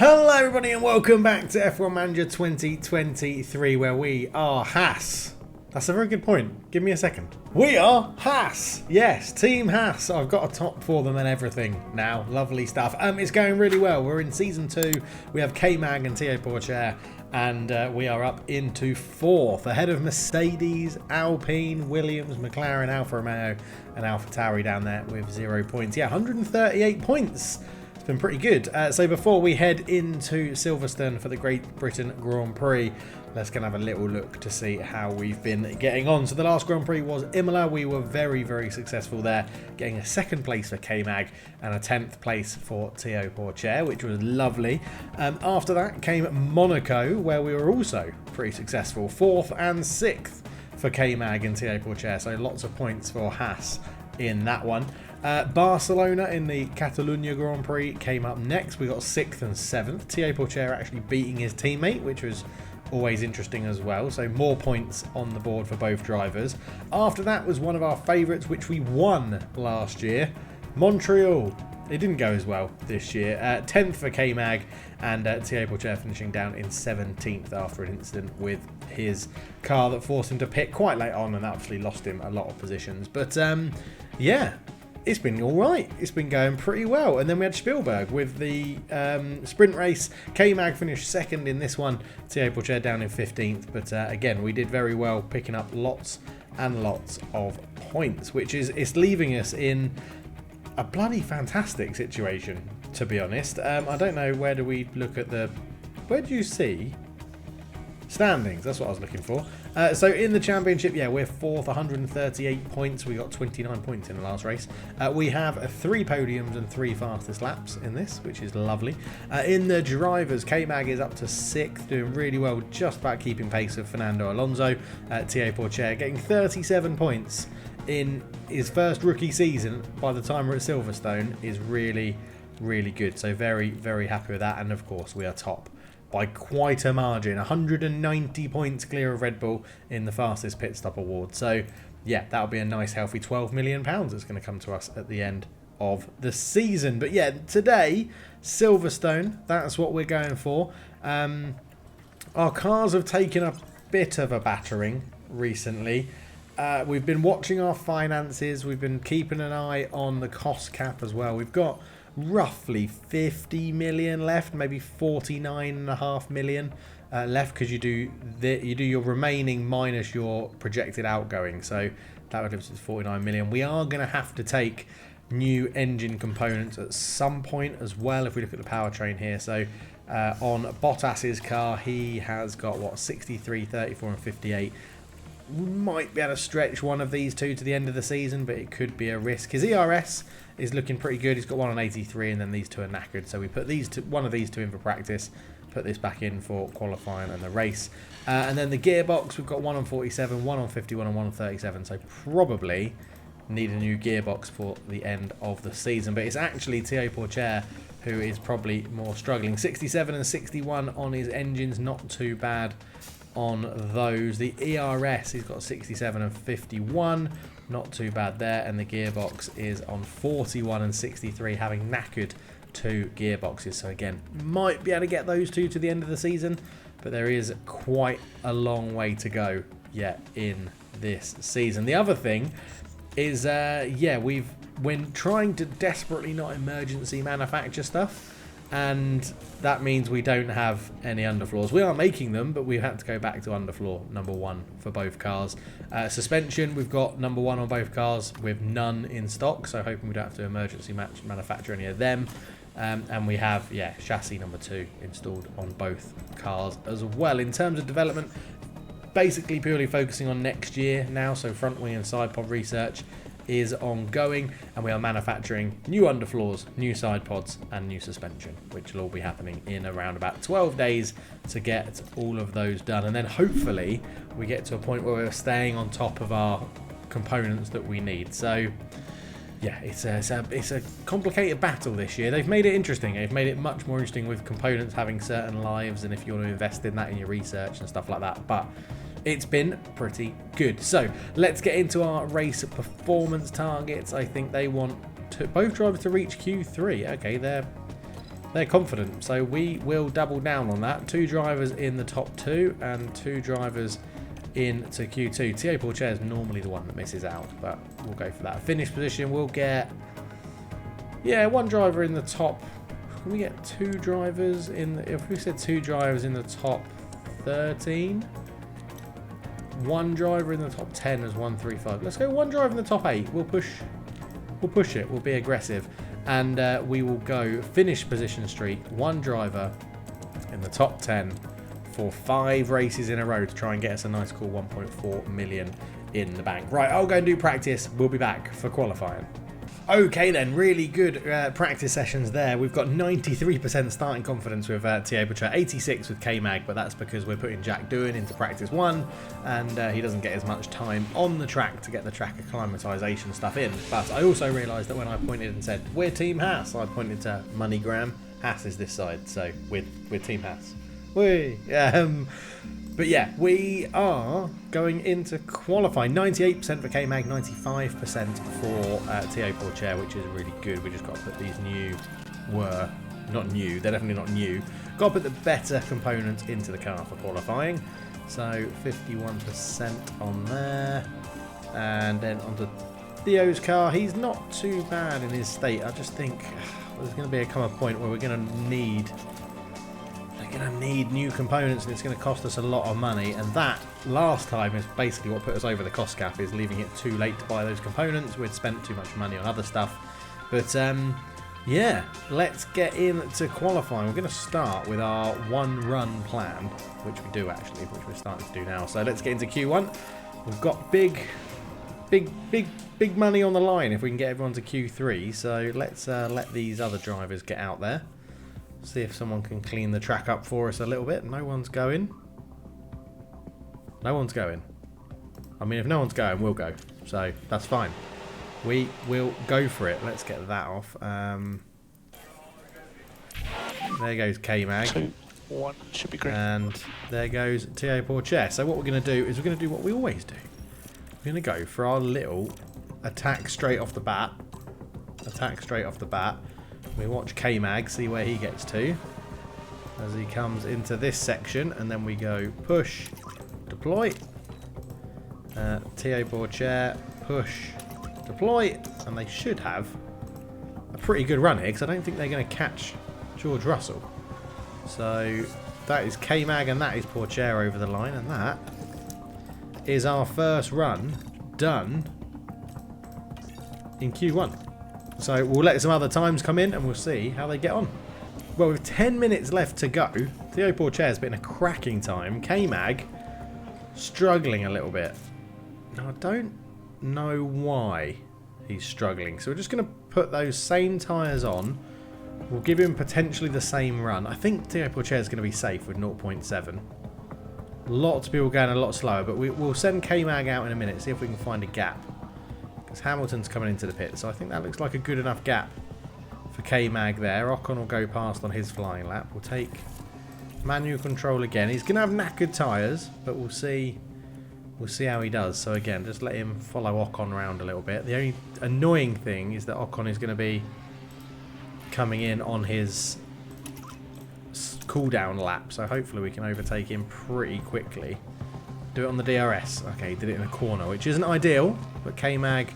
Hello everybody and welcome back to F1 Manager 2023 where we are Haas. That's a very good point. Give me a second. We are Haas. Yes, Team Haas. I've got a top for them and everything now. Lovely stuff. It's going really well. We're in Season 2. We have K-Mag and Théo Pourchaire and we are up into 4th ahead of Mercedes, Alpine, Williams, McLaren, Alfa Romeo and AlphaTauri down there with 0 points. Yeah, 138 points. It's been pretty good. So before we head into Silverstone for the Great Britain Grand Prix, let's go and have a little look to see how we've been getting on. So the last Grand Prix was Imola. We were very, very successful there, getting a 2nd place for K-Mag and a 10th place for Théo Pourchaire, which was lovely. After that came Monaco, where we were also pretty successful, 4th and 6th for K-Mag and Théo Pourchaire. So lots of points for Haas in that one. Barcelona in the Catalunya Grand Prix came up next. We got 6th and 7th. Théo Pourchaire actually beating his teammate, which was always interesting as well. So more points on the board for both drivers. After that was one of our favourites, which we won last year, Montreal. It didn't go as well this year. 10th for K-Mag and Théo Pourchaire finishing down in 17th after an incident with his car that forced him to pit quite late on and obviously lost him a lot of positions. But yeah, it's been all right. It's been going pretty well. And then we had Spielberg with the sprint race. K-Mag finished 2nd in this one. Théo Pourchaire down in 15th. But again, we did very well, picking up lots and lots of points, which is it's leaving us in a bloody fantastic situation, to be honest. I don't know, where do we look at where do you see standings? That's what I was looking for. So in the championship, yeah, we're 4th, 138 points. We got 29 points in the last race. We have 3 podiums and 3 fastest laps in this, which is lovely. In the drivers, K-Mag is up to 6th, doing really well, just about keeping pace with Fernando Alonso. Théo Pourchaire getting 37 points in his first rookie season by the time we're at Silverstone is really, really good. So very, very happy with that. And of course, we are top by quite a margin, 190 points clear of Red Bull in the fastest pit stop award. So yeah, that'll be a nice healthy £12 million that's going to come to us at the end of the season. But yeah, today, Silverstone, that's what we're going for. Our cars have taken a bit of a battering recently. We've been watching our finances. We've been keeping an eye on the cost cap as well. We've got roughly 50 million left, maybe 49.5 million left, because you do your remaining minus your projected outgoing. So that would leave us with 49 million. We are going to have to take new engine components at some point as well, if we look at the powertrain here. So on Bottas's car, he has got what, 63, 34 and 58. We might be able to stretch one of these two to the end of the season, but it could be a risk. His ERS is looking pretty good. He's got one on 83, and then these two are knackered. So we put one of these two in for practice, put this back in for qualifying and the race. And then the gearbox, we've got one on 47, one on 51, and one on 37. So probably need a new gearbox for the end of the season. But it's actually Théo Pourchaire who is probably more struggling. 67 and 61 on his engines, not too bad on those. The ERS, he's got 67 and 51, not too bad there, and the gearbox is on 41 and 63, having knackered 2 gearboxes. So again, might be able to get those two to the end of the season, but there is quite a long way to go yet in this season. The other thing is, yeah, we're trying to desperately not emergency manufacture stuff, and that means we don't have any underfloors. We are making them, but we've had to go back to underfloor number 1 for both cars. Suspension, we've got number 1 on both cars with none in stock, so hoping we don't have to emergency manufacture any of them. And we have, yeah, chassis number 2 installed on both cars as well. In terms of development, basically purely focusing on next year now, so front wing and side pod research is ongoing, and we are manufacturing new underfloors, new side pods and new suspension, which will all be happening in around about 12 days to get all of those done. And then hopefully we get to a point where we're staying on top of our components that we need. So yeah, it's a complicated battle this year. They've made it interesting. They've made it much more interesting with components having certain lives, and if you want to invest in that in your research and stuff like that. But it's been pretty good. So let's get into our race performance targets. I think they want both drivers to reach Q3. Okay, they're They're confident, so we will double down on that. 2 drivers in the top 2 and 2 drivers into Q2. Thierry Pourchaire is normally the one that misses out, but we'll go for that. Finish position, we'll get, yeah, 1 driver in the top. Can we get 2 drivers in the, if we said 2 drivers in the top 13? 1 driver in the top 10 as 135. Let's go 1 driver in the top 8. We'll push it. We'll be aggressive. And we will go finish position streak, 1 driver in the top 10 for 5 races in a row to try and get us a nice cool 1.4 million in the bank. Right, I'll go and do practice. We'll be back for qualifying. Okay then, really good practice sessions there. We've got 93% starting confidence with Thierry Pourchaire, 86 with K-Mag, but that's because we're putting Jack Doohan into practice 1 and he doesn't get as much time on the track to get the track acclimatisation stuff in. But I also realised that when I pointed and said, we're Team Haas, I pointed to MoneyGram. Haas is this side, so we're Team Haas. But yeah, we are going into qualifying. 98% for K-Mag, 95% for Thierry Pourchaire, which is really good. We just got to put these not new, they're definitely not new. Got to put the better components into the car for qualifying. So 51% on there. And then onto Theo's car. He's not too bad in his state. I just think there's going to come a point where we're going to need new components and it's going to cost us a lot of money, and that last time is basically what put us over the cost cap, is leaving it too late to buy those components. We'd spent too much money on other stuff. But yeah, let's get into qualifying. We're going to start with our 1 run plan, which we do actually, which we're starting to do now. So let's get into Q1. We've got big money on the line if we can get everyone to Q3. So let's let these other drivers get out there. See if someone can clean the track up for us a little bit. No one's going. No one's going. I mean, if no one's going, we'll go. So that's fine. We will go for it. Let's get that off. There goes K-Mag. 2, 1, should be green. And there goes Thierry Pourchaire. So what we're going to do is we're going to do what we always do. We're going to go for our little attack straight off the bat. Attack straight off the bat. We watch K-Mag, see where he gets to as he comes into this section, and then we go push, deploy, Thierry Pourchaire, push, deploy, and they should have a pretty good run here because I don't think they're going to catch George Russell. So that is K-Mag and that is Pourchaire over the line, and that is our first run done in Q1. So we'll let some other times come in and we'll see how they get on. Well, with 10 minutes left to go, Thierry Pourchaire's been a cracking time. K-Mag struggling a little bit. Now, I don't know why he's struggling. So we're just going to put those same tyres on. We'll give him potentially the same run. I think Thierry Pourchaire's going to be safe with 0.7. Lots of people going a lot slower, but we'll send K-Mag out in a minute, see if we can find a gap. Because Hamilton's coming into the pit, so I think that looks like a good enough gap for K-Mag there. Ocon will go past on his flying lap. We'll take manual control again. He's going to have knackered tyres, but we'll see how he does. So again, just let him follow Ocon around a little bit. The only annoying thing is that Ocon is going to be coming in on his cooldown lap, so hopefully we can overtake him pretty quickly. Do it on the DRS. Okay, did it in a corner, which isn't ideal, but K-Mag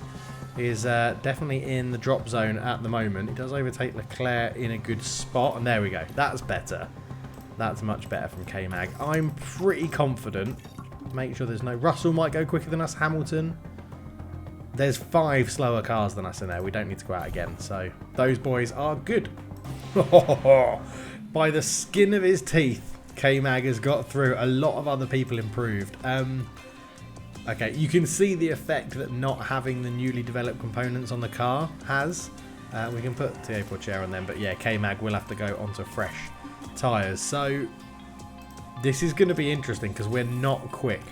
is definitely in the drop zone at the moment. He does overtake Leclerc in a good spot, and there we go. That's better. That's much better from K-Mag. I'm pretty confident. Make sure there's no... Russell might go quicker than us. Hamilton. There's 5 slower cars than us in there. We don't need to go out again, so those boys are good. By the skin of his teeth. K-Mag has got through. A lot of other people improved. Okay, you can see the effect that not having the newly developed components on the car has. We can put Thierry Pourchaire on them, but yeah, K-Mag will have to go onto fresh tyres. So this is going to be interesting because we're not quick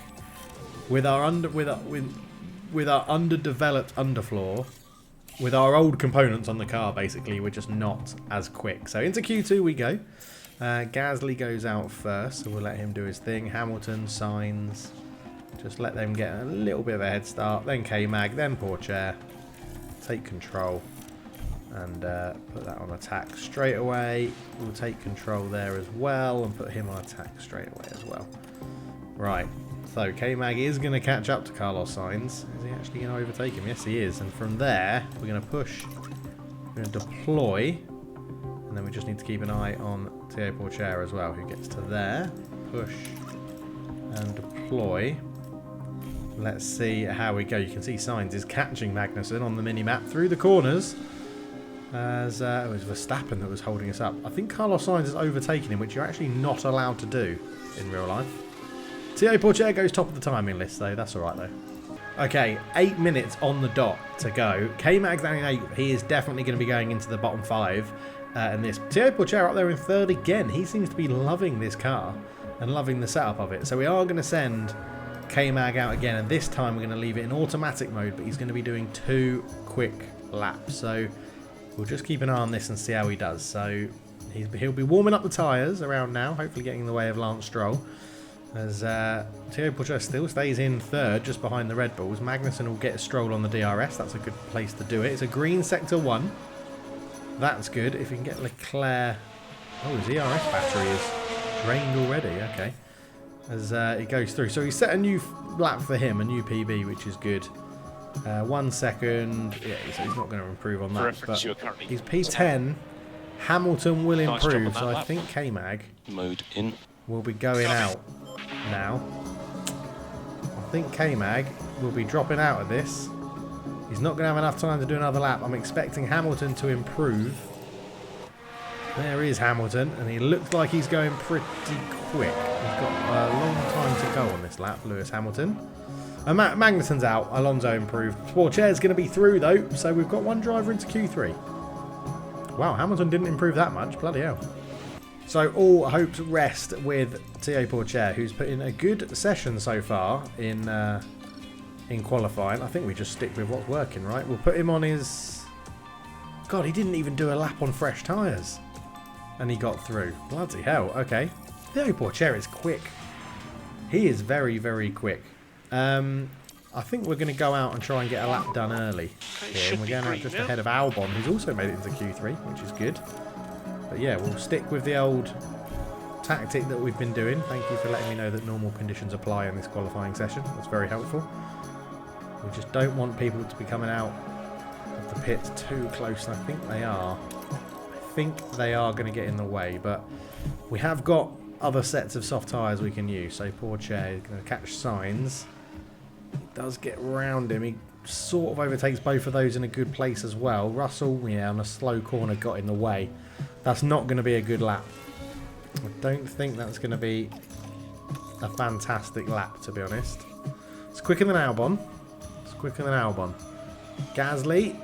with our underdeveloped underfloor. With our old components on the car, basically, we're just not as quick. So into Q2 we go. Gasly goes out first, so we'll let him do his thing. Hamilton, Sainz, just let them get a little bit of a head start. Then K-Mag, then Pourchaire. Take control. and put that on attack straight away. We'll take control there as well and put him on attack straight away as well. Right, so K-Mag is going to catch up to Carlos Sainz. Is he actually going to overtake him? Yes, he is. And from there, we're going to push, we're going to deploy, and then we just need to keep an eye on Théo Pourchaire as well, who gets to there, push and deploy. Let's see how we go. You can see Sainz is catching Magnussen on the mini-map through the corners. As it was Verstappen that was holding us up. I think Carlos Sainz has overtaken him, which you're actually not allowed to do in real life. Théo Pourchaire goes top of the timing list, though. That's all right, though. Okay, 8 minutes on the dot to go. K-Mag's down in 8th. He is definitely going to be going into the bottom 5. And this Théo Pourchaire up there in 3rd again. He seems to be loving this car and loving the setup of it. So we are going to send K-Mag out again. And this time we're going to leave it in automatic mode. But he's going to be doing 2 quick laps. So we'll just keep an eye on this and see how he does. So he'll be warming up the tyres around now. Hopefully getting in the way of Lance Stroll. As Théo Pourchaire still stays in 3rd, just behind the Red Bulls. Magnussen will get Stroll on the DRS. That's a good place to do it. It's a green sector 1. That's good. If you can get Leclerc... Oh, his ERS battery is drained already. Okay. As it goes through. So he set a new lap for him, a new PB, which is good. 1 second. Yeah, so he's not going to improve on that. But he's P10. Hamilton will improve. So I think K-Mag will be going out now. I think K-Mag will be dropping out of this. He's not going to have enough time to do another lap. I'm expecting Hamilton to improve. There is Hamilton, and he looks like he's going pretty quick. He's got a long time to go on this lap, Lewis Hamilton. And Magnussen's out. Alonso improved. Pourchaire's going to be through, though, so we've got one driver into Q3. Wow, Hamilton didn't improve that much. Bloody hell. So all hopes rest with Théo Pourchaire, who's put in a good session so far in qualifying. I think we just stick with what's working, right? We'll put him on his... God, he didn't even do a lap on fresh tyres. And he got through. Bloody hell. Okay. Théo Pourchaire is quick. He is very, very quick. I think we're going to go out and try and get a lap done early here. And we're going out just ahead of Albon, who's also made it into Q3, which is good. But yeah, we'll stick with the old tactic that we've been doing. Thank you for letting me know that normal conditions apply in this qualifying session. That's very helpful. We just don't want people to be coming out of the pits too close. I think they are. I think they are going to get in the way. But we have got other sets of soft tyres we can use. So Pourchaire is going to catch Sainz. He does get round him. He sort of overtakes both of those in a good place as well. Russell, yeah, on a slow corner got in the way. That's not going to be a good lap. I don't think that's going to be a fantastic lap, to be honest. It's quicker than Albon. It's quicker than Albon. Gasly.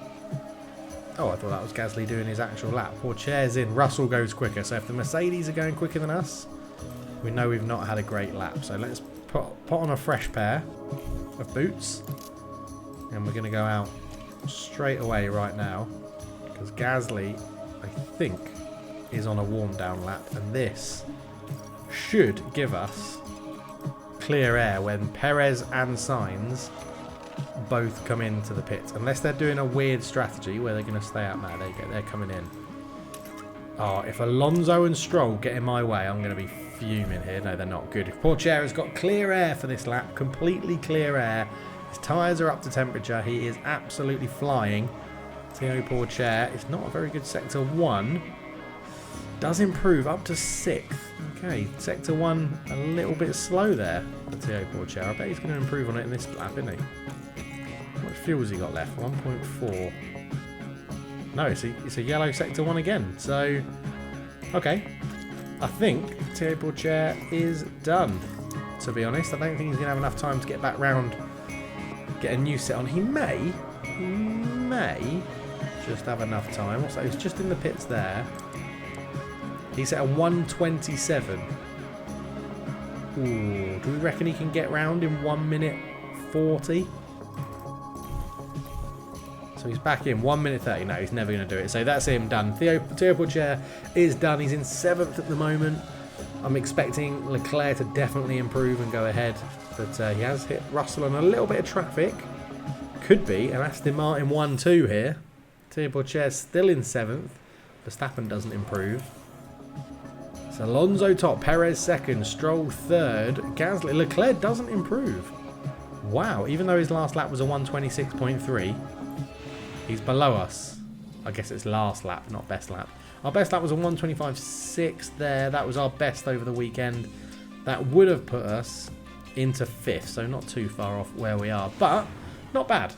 Oh, I thought that was Gasly doing his actual lap. Pourchaire's in. Russell goes quicker. So if the Mercedes are going quicker than us, we know we've not had a great lap. So let's put on a fresh pair of boots. And we're going to go out straight away right now. Because Gasly, I think, is on a warm down lap. And this should give us clear air when Perez and Sainz both come into the pits. Unless they're doing a weird strategy where they're going to stay out. No, there you go. They're coming in. Oh, if Alonso and Stroll get in my way, I'm going to be fuming here. No, they're not good. If Pourchaire has got clear air for this lap, completely clear air. His tyres are up to temperature. He is absolutely flying. Théo Pourchaire is not a very good Sector 1. Does improve up to 6th. Okay, Sector 1 a little bit slow there for Théo Pourchaire. I bet he's going to improve on it in this lap, isn't he? How much fuel has he got left? 1.4. No, it's a yellow Sector 1 again. So, okay. I think Théo Pourchaire is done, to be honest. I don't think he's going to have enough time to get back round, get a new set on. He may just have enough time. What's that? He's just in the pits there. He's at a 1:27. Ooh, do we reckon he can get round in 1 minute 40? So he's back in 1 minute 30. No, he's never going to do it. So that's him done. Théo Pourchaire is done. He's in 7th at the moment. I'm expecting Leclerc to definitely improve and go ahead. But he has hit Russell on a little bit of traffic. Could be an Aston Martin 1-2 here. Thierry Bourchier still in 7th. Verstappen doesn't improve. It's Alonso top, Perez 2nd, Stroll 3rd. Gasly, Leclerc doesn't improve. Wow, even though his last lap was a 126.3, he's below us. I guess it's last lap, not best lap. Our best lap was a 125.6 there. That was our best over the weekend. That would have put us into 5th, so not too far off where we are, but not bad.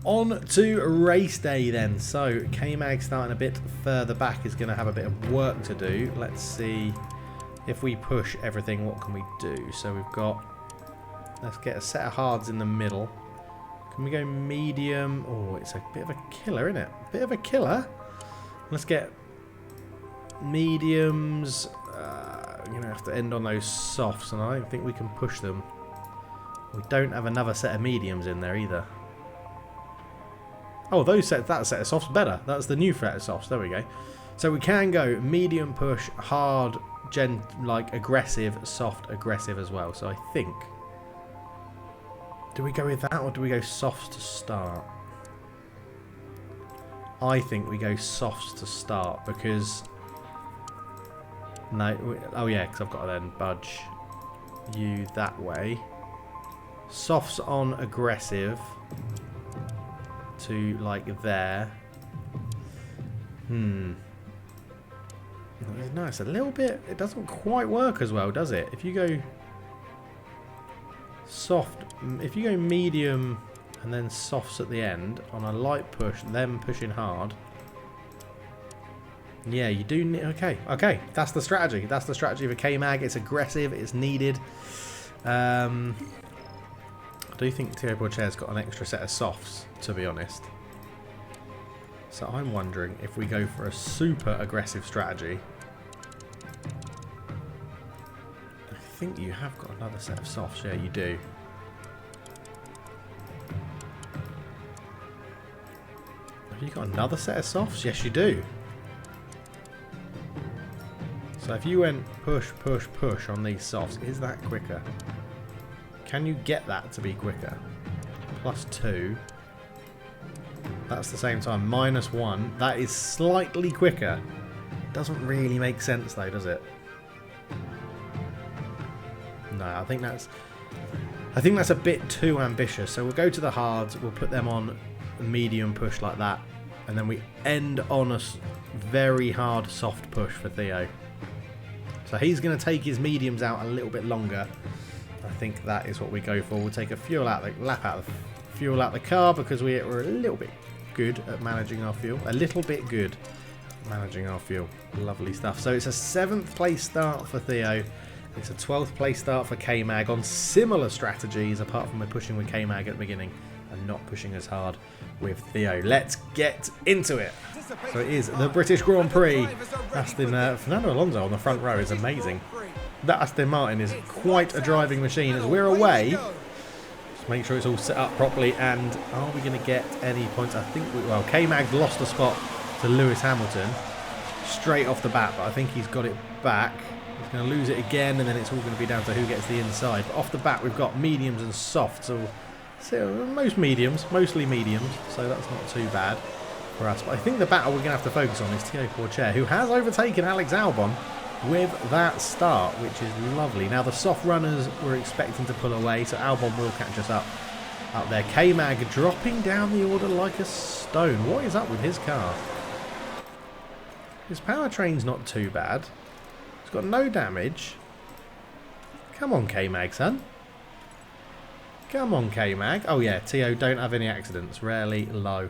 On to race day then. So K-Mag starting a bit further back is going to have a bit of work to do. Let's see if we push everything, what can we do? So we've got, let's get a set of hards in the middle. Can we go medium? Oh, it's a bit of a killer, isn't it? A bit of a killer. Let's get mediums. I'm going to have to end on those softs, and I don't think we can push them. We don't have another set of mediums in there either. Oh, that set of softs better. That's the new set of softs. There we go. So we can go medium push, hard, like aggressive, soft, aggressive as well. So I think, do we go with that or do we go softs to start? I think we go softs to start because oh yeah, because I've got to then budge you that way. Softs on aggressive to like there. No, it's a little bit, it doesn't quite work as well, does it? If you go soft, if you go medium and then softs at the end on a light push, then pushing hard. Yeah, you do need, okay, that's the strategy. That's the strategy of a K-Mag. It's aggressive, it's needed. I do think Thierry Bourchier's got an extra set of softs, to be honest. So I'm wondering if we go for a super aggressive strategy. I think you have got another set of softs. Yeah, you do. Have you got another set of softs? Yes, you do. So if you went push, push, push on these softs, is that quicker? Can you get that to be quicker? +2. That's the same time. -1. That is slightly quicker. Doesn't really make sense though, does it? No, I think that's a bit too ambitious. So we'll go to the hards. We'll put them on medium push like that, and then we end on a very hard soft push for Theo. So he's going to take his mediums out a little bit longer. I think that is what we go for. We'll take a fuel out the fuel out the car because we're a little bit good at managing our fuel. A little bit good at managing our fuel. Lovely stuff. So it's a 7th place start for Theo. It's a 12th place start for K-Mag on similar strategies, apart from we're pushing with K-Mag at the beginning and not pushing as hard with Theo. Let's get into it. So it is the British Grand Prix. Fernando Alonso on the front row is amazing. That Aston Martin is quite a driving machine. As we're away, just make sure it's all set up properly. And are we going to get any points? I think well, K-Mag's lost a spot to Lewis Hamilton straight off the bat, but I think he's got it back. He's going to lose it again, and then it's all going to be down to who gets the inside. But off the bat, we've got mediums and softs. So mostly mediums, so that's not too bad for us. But I think the battle we're going to have to focus on is Thierry Bourchier, who has overtaken Alex Albon with that start, which is lovely. Now the soft runners we're expecting to pull away, so Albon will catch us up there. K-Mag dropping down the order like a stone. What is up with his car? His powertrain's not too bad. It's got no damage. Come on, K-Mag, son. Come on, K-Mag. Oh yeah, Tio, don't have any accidents. Rarely low.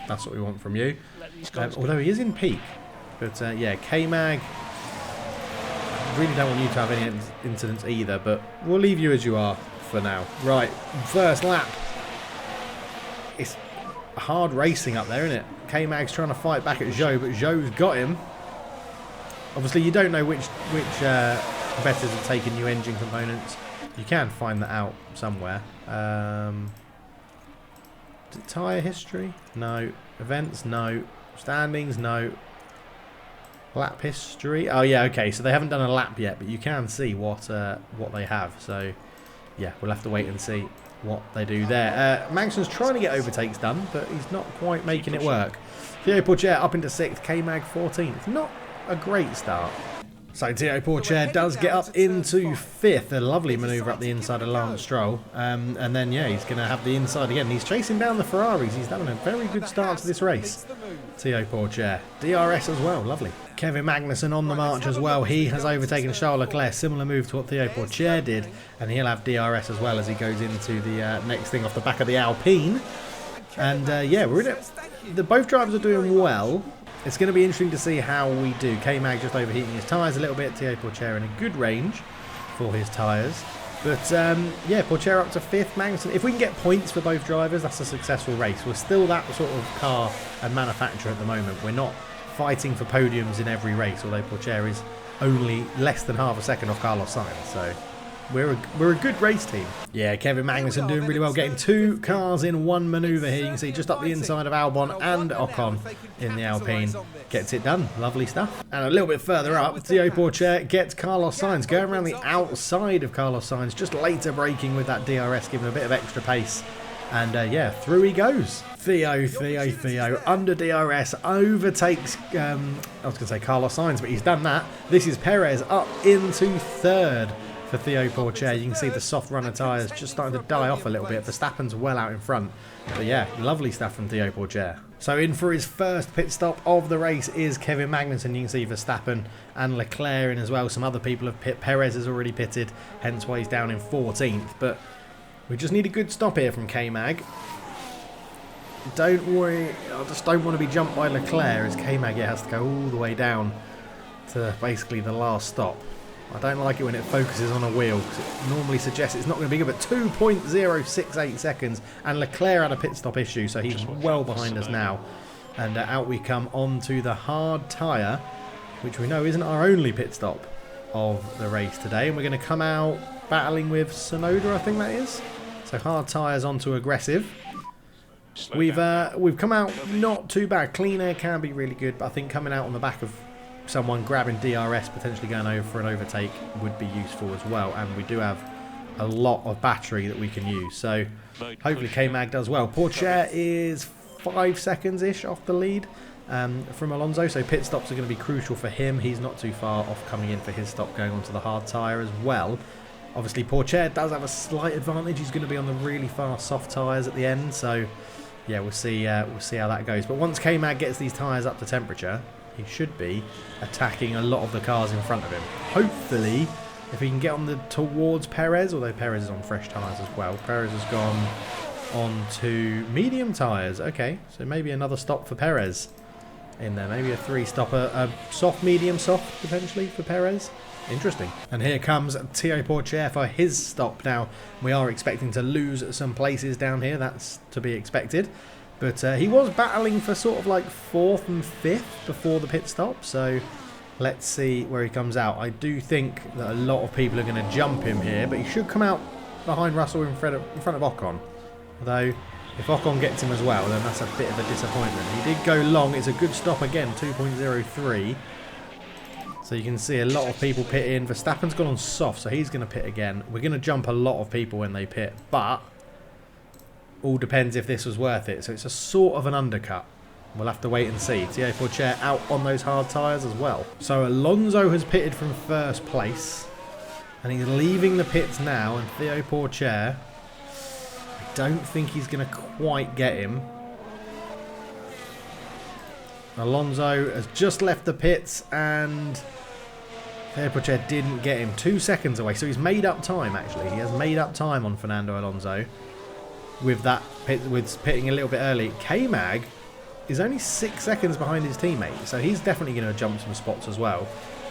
That's what we want from you. Although he is in peak. But yeah, K-Mag, really don't want you to have any incidents either, but we'll leave you as you are for now. Right, first lap. It's hard racing up there, isn't it? K-Mag's trying to fight back at Zhou, but Zhou's got him. Obviously, you don't know which competitors are taking new engine components. You can find that out somewhere. Tyre history? No. Events? No. Standings? No. Lap history? Oh yeah, okay. So they haven't done a lap yet, but you can see what they have. So yeah, we'll have to wait and see what they do there. Magnussen's trying to get overtakes done, but he's not quite making it work. Theo Pourchaire up into 6th, K-Mag 14th. Not a great start. So Theo Pourchaire does get up into 5th. A lovely manoeuvre up the inside of Lance Stroll. And then, yeah, he's going to have the inside again. He's chasing down the Ferraris. He's having a very good start to this race. Theo Pourchaire. DRS as well. Lovely. Kevin Magnussen on the march as well. He has overtaken Charles Leclerc. Similar move to what Theo Pourchaire did. And he'll have DRS as well as he goes into the next thing off the back of the Alpine. And, yeah, we're in it. Both drivers are doing well. It's going to be interesting to see how we do. K-Mag just overheating his tyres a little bit. Theo Pourchaire in a good range for his tyres. But, yeah, Pourchaire up to 5th. Magnussen, if we can get points for both drivers, that's a successful race. We're still that sort of car and manufacturer at the moment. We're not fighting for podiums in every race, although Pourchaire is only less than half a second off Carlos Sainz. So we're a good race team. Yeah, Kevin Magnussen doing really well, getting 2 cars in one manoeuvre here. You can see just up the inside of Albon and Ocon in the Alpine. Gets it done. Lovely stuff. And a little bit further up, Theo Pourchaire gets Carlos Sainz, going around the outside of Carlos Sainz, just later braking with that DRS, giving a bit of extra pace. And yeah, through he goes. Theo, under DRS, overtakes, I was going to say Carlos Sainz, but he's done that. This is Perez up into 3rd. For Theo Pourchaire, you can see the soft runner tyres just starting to die off a little bit. Verstappen's well out in front. But yeah, lovely stuff from Theo Pourchaire. So in for his first pit stop of the race is Kevin Magnussen. You can see Verstappen and Leclerc in as well. Some other people have pit. Perez has already pitted, hence why he's down in 14th. But we just need a good stop here from K-Mag. Don't worry, I just don't want to be jumped by Leclerc as K-Mag has to go all the way down to basically the last stop. I don't like it when it focuses on a wheel because it normally suggests it's not going to be good, but 2.068 seconds, and Leclerc had a pit stop issue, so he's well behind us now. And out we come onto the hard tyre, which we know isn't our only pit stop of the race today, and we're going to come out battling with Sonoda, I think that is. So hard tyres onto aggressive. We've come out not too bad. Clean air can be really good, but I think coming out on the back of someone grabbing DRS, potentially going over for an overtake, would be useful as well. And we do have a lot of battery that we can use. So hopefully K-Mag does well. Pourchaire is 5 seconds-ish off the lead from Alonso. So pit stops are going to be crucial for him. He's not too far off coming in for his stop going onto the hard tyre as well. Obviously Pourchaire does have a slight advantage. He's going to be on the really fast soft tyres at the end. So yeah, we'll see how that goes. But once K-Mag gets these tyres up to temperature, he should be attacking a lot of the cars in front of him. Hopefully, if he can get on towards Perez, although Perez is on fresh tyres as well. Perez has gone on to medium tyres. Okay, so maybe another stop for Perez in there. Maybe a 3-stopper, a soft, medium, soft potentially for Perez. Interesting. And here comes Theo Pourchaire for his stop. Now, we are expecting to lose some places down here. That's to be expected. But he was battling for sort of like 4th and 5th before the pit stop. So let's see where he comes out. I do think that a lot of people are going to jump him here. But he should come out behind Russell in front of Ocon. Although, if Ocon gets him as well, then that's a bit of a disappointment. He did go long. It's a good stop again, 2.03. So you can see a lot of people pit in. Verstappen's gone on soft, so he's going to pit again. We're going to jump a lot of people when they pit. But all depends if this was worth it. So it's a sort of an undercut. We'll have to wait and see. Theo Pourchaire out on those hard tyres as well. So Alonso has pitted from 1st place. And he's leaving the pits now. And Theo Pourchaire, I don't think he's going to quite get him. Alonso has just left the pits. And Theo Pourchaire didn't get him. 2 seconds away. So he's made up time, actually. He has made up time on Fernando Alonso. With that pitting a little bit early. K-Mag is only 6 seconds behind his teammate, so he's definitely going to jump some spots as well.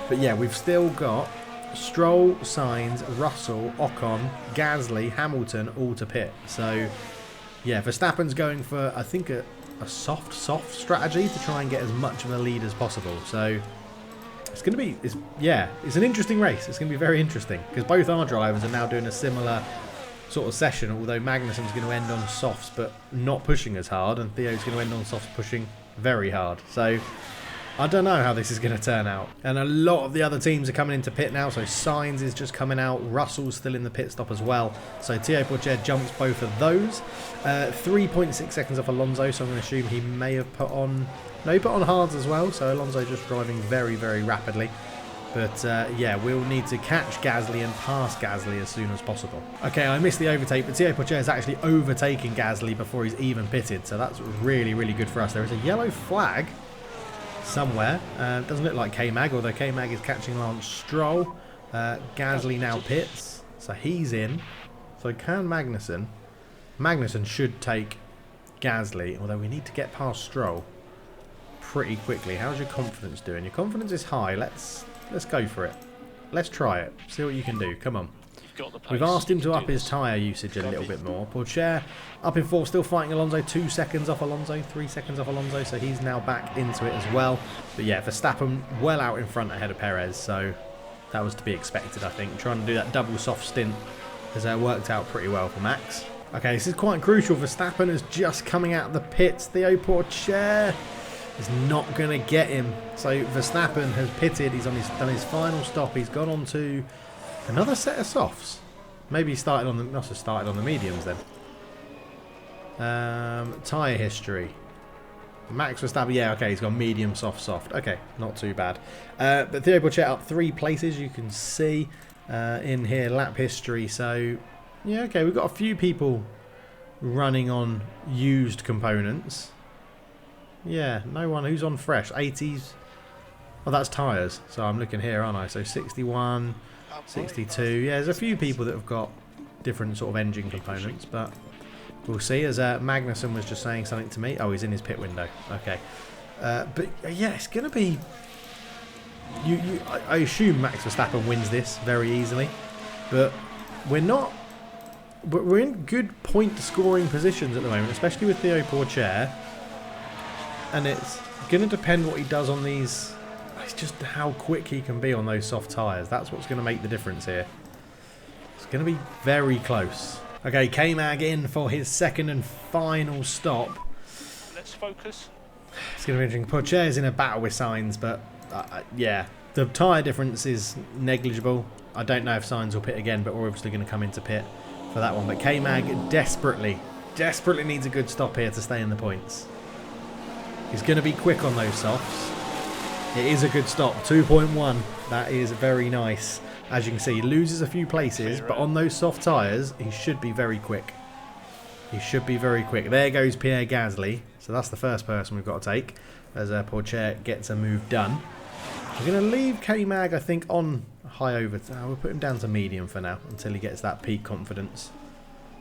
But yeah, we've still got Stroll, Sainz, Russell, Ocon, Gasly, Hamilton all to pit. So yeah, Verstappen's going for, I think, a soft strategy to try and get as much of a lead as possible. So it's going to be, it's an interesting race. It's going to be very interesting because both our drivers are now doing a similar sort of session, although Magnussen's going to end on softs but not pushing as hard, and Theo's going to end on softs pushing very hard. So I don't know how this is going to turn out. And a lot of the other teams are coming into pit now. So Sainz is just coming out. Russell's still in the pit stop as well. So Thiaut Pourchaire jumps both of those. 3.6 seconds off Alonso. So I'm going to assume he may have put on... No, he put on hards as well. So Alonso just driving very, very rapidly. But yeah, we'll need to catch Gasly and pass Gasly as soon as possible. Okay, I missed the overtake, but Thiaut Pourchaire is actually overtaking Gasly before he's even pitted. So that's really, really good for us. There is a yellow flag somewhere. Doesn't look like K-Mag, although K-Mag is catching Lance Stroll. Gasly now pits, so he's in. So can Magnussen. Magnussen should take Gasly, although we need to get past Stroll pretty quickly. How's your confidence doing? Your confidence is high. Let's go for it. Let's try it. See what you can do. Come on. We've asked him to up his tyre usage a little bit more. Pourchaire up in fourth, still fighting Alonso. 2 seconds off Alonso, 3 seconds off Alonso, so he's now back into it as well. But yeah, Verstappen well out in front ahead of Perez, so that was to be expected, I think. Trying to do that double soft stint has worked out pretty well for Max. Okay, this is quite crucial. Verstappen is just coming out of the pits. Thiaut Pourchaire is not going to get him. So Verstappen has pitted. He's done his final stop. He's gone on to another set of softs. Maybe he started on the, must have started on the mediums then. Tyre history. Max Verstappen, yeah, okay, he's got medium, soft, soft. Okay, not too bad. But Thiaut Pourchaire up 3 places, you can see in here, lap history. So, yeah, okay, we've got a few people running on used components. Yeah, no one who's on fresh. 80s. Oh, that's tyres. So I'm looking here, aren't I? So 61, 62. Yeah, there's a few people that have got different sort of engine components, but we'll see. As Magnussen was just saying something to me. Oh, he's in his pit window. Okay. But yeah, it's going to be... I assume Max Verstappen wins this very easily, but we're not... We're in good point scoring positions at the moment, especially with Thiaut Pourchaire. And it's going to depend what he does on these. It's just how quick he can be on those soft tyres. That's what's going to make the difference here. It's going to be very close. Okay, K-Mag in for his second and final stop. Let's focus. It's going to be interesting. Pourchaire's in a battle with Sainz, but yeah, the tyre difference is negligible. I don't know if Sainz will pit again, but we're obviously going to come into pit for that one. But K-Mag desperately needs a good stop here to stay in the points. He's going to be quick on those softs. It is a good stop. 2.1. That is very nice. As you can see, he loses a few places, but on those soft tyres, he should be very quick. He should be very quick. There goes Pierre Gasly. So that's the first person we've got to take as Pourchaire gets a move done. We're going to leave K-Mag, I think, on high over. We'll put him down to medium for now until he gets that peak confidence.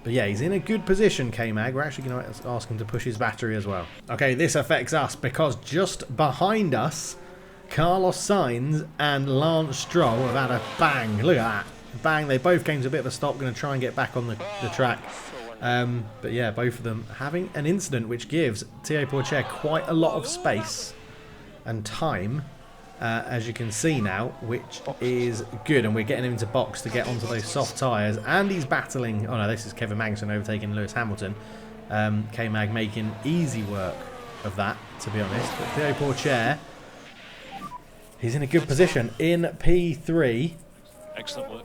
But yeah, he's in a good position, K-Mag. We're actually going to ask him to push his battery as well. Okay, this affects us because just behind us, Carlos Sainz and Lance Stroll have had a bang. Look at that. Bang. They both came to a bit of a stop. Going to try and get back on the track. But yeah, both of them having an incident which gives Thiaut Pourchaire quite a lot of space and time, as you can see now, which is good. And we're getting him into box to get onto those soft tyres. And he's battling... Oh no, this is Kevin Magnussen overtaking Lewis Hamilton. K-Mag making easy work of that, to be honest. But Thiaut Pourchaire, he's in a good position in P3. Excellent work.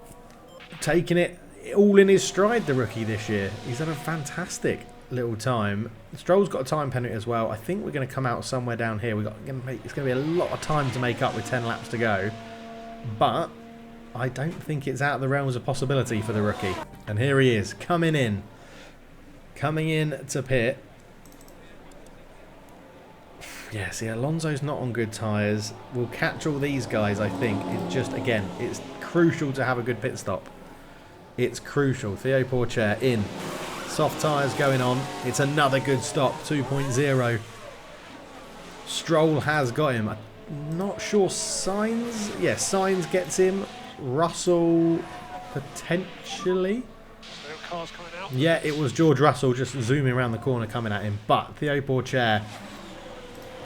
Taking it all in his stride, the rookie this year. He's had a fantastic little time. Stroll's got a time penalty as well. I think we're going to come out somewhere down here. It's going to be a lot of time to make up with 10 laps to go. But I don't think it's out of the realms of possibility for the rookie. And here he is, coming in to pit. Yeah, see, Alonso's not on good tyres. We'll catch all these guys, I think. It just, again, it's crucial to have a good pit stop. It's crucial. Thiaut Pourchaire in. Soft tyres going on. It's another good stop. 2.0. Stroll has got him. I'm not sure Sainz. Yeah, Sainz gets him. Russell potentially. Cars coming out. Yeah, it was George Russell just zooming around the corner coming at him. But Thiaut Pourchaire,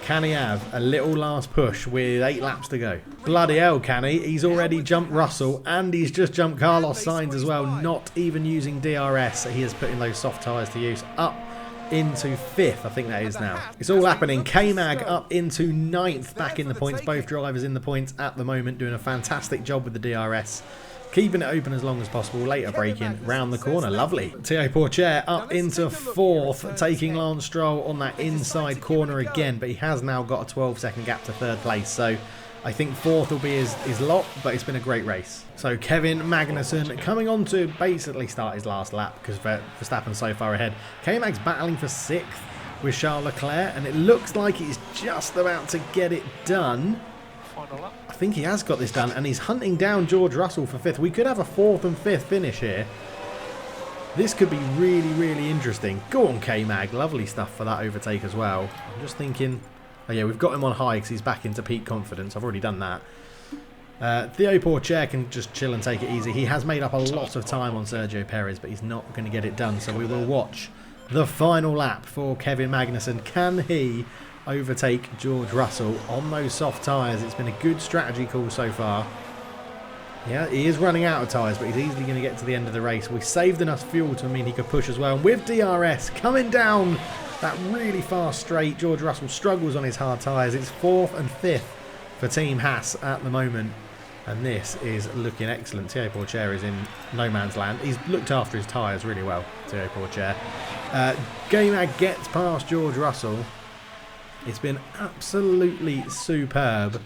can he have a little last push with 8 laps to go? Bloody hell, can he? He's already jumped Russell and he's just jumped Carlos Sainz as well, not even using DRS. He is putting those soft tyres to use. Up into 5th, I think that is now. It's all happening. K-Mag up into 9th, back in the points. Both drivers in the points at the moment, doing a fantastic job with the DRS. Keeping it open as long as possible, later braking round the corner. Lovely. Thibaut Pourchaire up into 4th, taking Lance Stroll on that inside corner again, but he has now got a 12-second gap to 3rd place, so I think 4th will be his lot, but it's been a great race. So Kevin Magnussen coming on to basically start his last lap because Verstappen's so far ahead. K-Mag's battling for 6th with Charles Leclerc, and it looks like he's just about to get it done. I think he has got this done, and he's hunting down George Russell for 5th. We could have a 4th and 5th finish here. This could be really, really interesting. Go on, K-Mag. Lovely stuff for that overtake as well. I'm just thinking... Oh yeah, we've got him on high because he's back into peak confidence. I've already done that. Thibaut Pourchaire can just chill and take it easy. He has made up a lot of time on Sergio Perez, but he's not going to get it done. So we will watch the final lap for Kevin Magnussen. Can he overtake George Russell on those soft tyres? It's been a good strategy call so far. Yeah, he is running out of tyres, but he's easily going to get to the end of the race. We saved enough fuel to mean he could push as well. And with DRS coming down that really fast straight, George Russell struggles on his hard tyres. It's 4th and 5th for Team Haas at the moment. And this is looking excellent. Thibaut Pourchaire is in no man's land. He's looked after his tyres really well, Thibaut Pourchaire. K-Mag gets past George Russell. It's been absolutely superb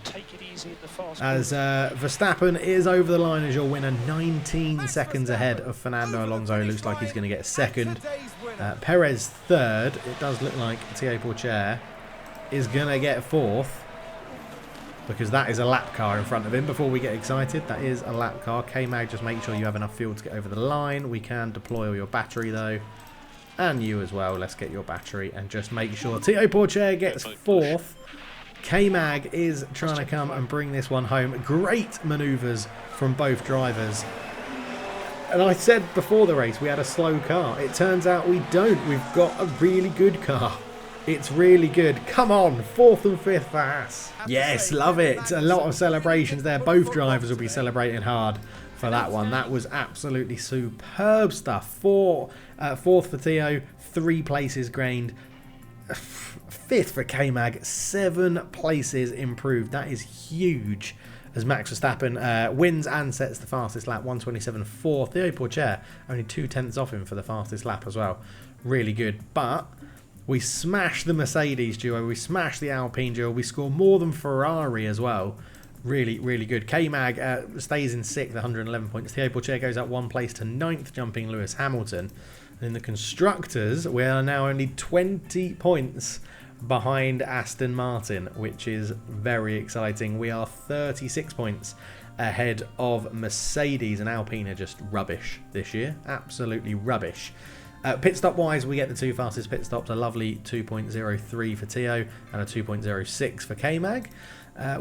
as Verstappen is over the line as your winner, 19 seconds ahead of Fernando Alonso. Looks like he's going to get 2nd. Perez 3rd. It does look like Thibaut Pourchaire is going to get 4th because that is a lap car in front of him. Before we get excited, that is a lap car. K-Mag, just make sure you have enough fuel to get over the line. We can deploy all your battery though. And you as well. Let's get your battery and just make sure Thibaut Pourchaire gets 4th. K-Mag is trying to come and bring this one home. Great manoeuvres from both drivers. And I said before the race we had a slow car. It turns out we don't. We've got a really good car. It's really good. Come on, 4th and 5th for Haas. Yes, love it. A lot of celebrations there. Both drivers will be celebrating hard for that one. That was absolutely superb stuff. 4th for Theo, 3 places gained. 5th for K-Mag, 7 places improved. That is huge as Max Verstappen wins and sets the fastest lap, 1:27.4. Thibaut Pourchaire only 2/10 off him for the fastest lap as well. Really good. But we smashed the Mercedes duo, we smashed the Alpine duo, we score more than Ferrari as well. Really, really good. K-Mag stays in 6th, 111 points. Thibaut Pourchaire goes up 1 place to 9th, jumping Lewis Hamilton. And in the Constructors, we are now only 20 points behind Aston Martin, which is very exciting. We are 36 points ahead of Mercedes, and Alpine are just rubbish this year. Absolutely rubbish. Pit stop wise, we get the 2 fastest pit stops, a lovely 2.03 for Theo and a 2.06 for K-Mag.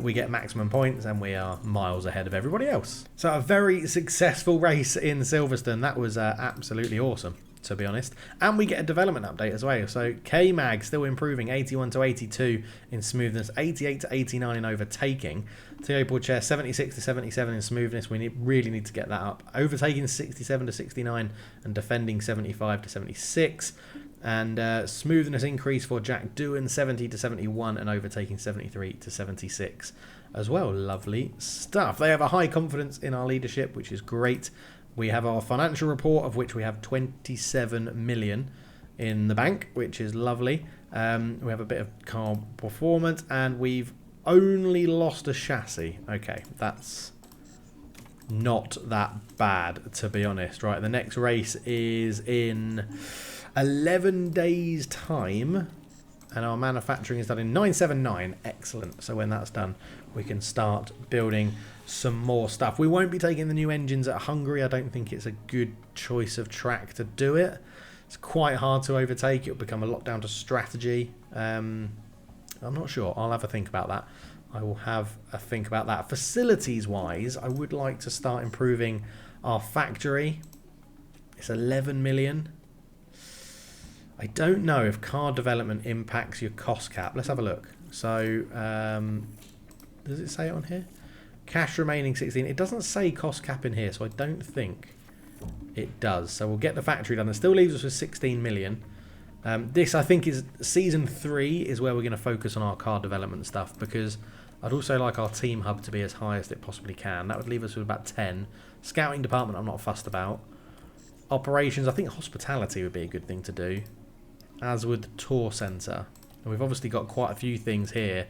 We get maximum points and we are miles ahead of everybody else. So a very successful race in Silverstone. That was absolutely awesome, to be honest. And we get a development update as well. So K-Mag still improving, 81 to 82 in smoothness, 88 to 89 in overtaking. Thibaut Pourchaire 76 to 77 in smoothness. We really need to get that up. Overtaking 67 to 69 and defending 75 to 76. And smoothness increase for Jack Doohan, 70 to 71 and overtaking 73 to 76 as well. Lovely stuff. They have a high confidence in our leadership, which is great. We have our financial report, of which we have 27 million in the bank, which is lovely. We have a bit of car performance, and we've only lost a chassis. Okay, that's not that bad, to be honest. Right, the next race is in 11 days' time, and our manufacturing is done in 979. Excellent. So when that's done, we can start building some more stuff. We won't be taking the new engines at Hungary. I don't think it's a good choice of track to do it. It's quite hard to overtake. It'll become a lot down to strategy. I'm not sure. I'll have a think about that. I will have a think about that. Facilities wise, I would like to start improving our factory. It's 11 million. I don't know if car development impacts your cost cap. Let's have a look. So, does it say it on here? Cash remaining 16. It doesn't say cost cap in here, so I don't think it does. So we'll get the factory done. It still leaves us with 16 million. This, I think, is Season 3 is where we're going to focus on our car development stuff, because I'd also like our team hub to be as high as it possibly can. That would leave us with about 10. Scouting department, I'm not fussed about. Operations, I think hospitality would be a good thing to do, as would the tour centre. And we've obviously got quite a few things here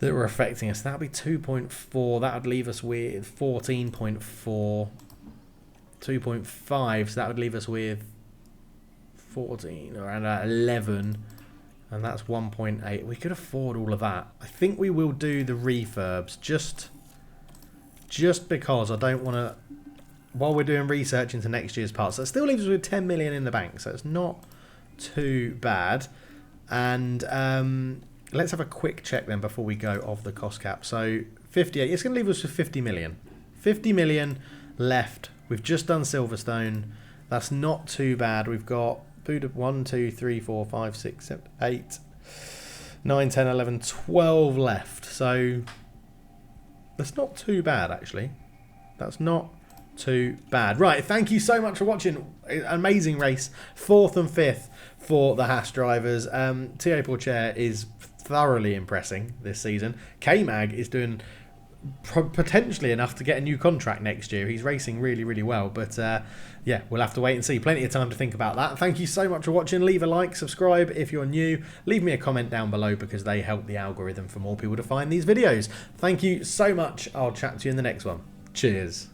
that were affecting us. That would be 2.4. That would leave us with 14.4. 2.5, so that would leave us with 14, around 11. And that's 1.8. We could afford all of that. I think we will do the refurbs just because I don't want to, while we're doing research into next year's parts. So it still leaves us with 10 million in the bank, so it's not too bad. And let's have a quick check then before we go of the cost cap. So 58, it's going to leave us with 50 million. 50 million left. We've just done Silverstone. That's not too bad. We've got 1, 2, 3, 4, 5, 6, 7, 8, 9, 10, 11, 12 left. So that's not too bad, actually. That's not too bad. Right, thank you so much for watching. Amazing race. 4th and 5th for the Haas drivers. Thierry Pourchaire is thoroughly impressing this season. K-Mag is doing potentially enough to get a new contract next year. He's racing really, really well. But yeah, we'll have to wait and see. Plenty of time to think about that. Thank you so much for watching. Leave a like, subscribe if you're new. Leave me a comment down below, because they help the algorithm for more people to find these videos. Thank you so much. I'll chat to you in the next one. Cheers.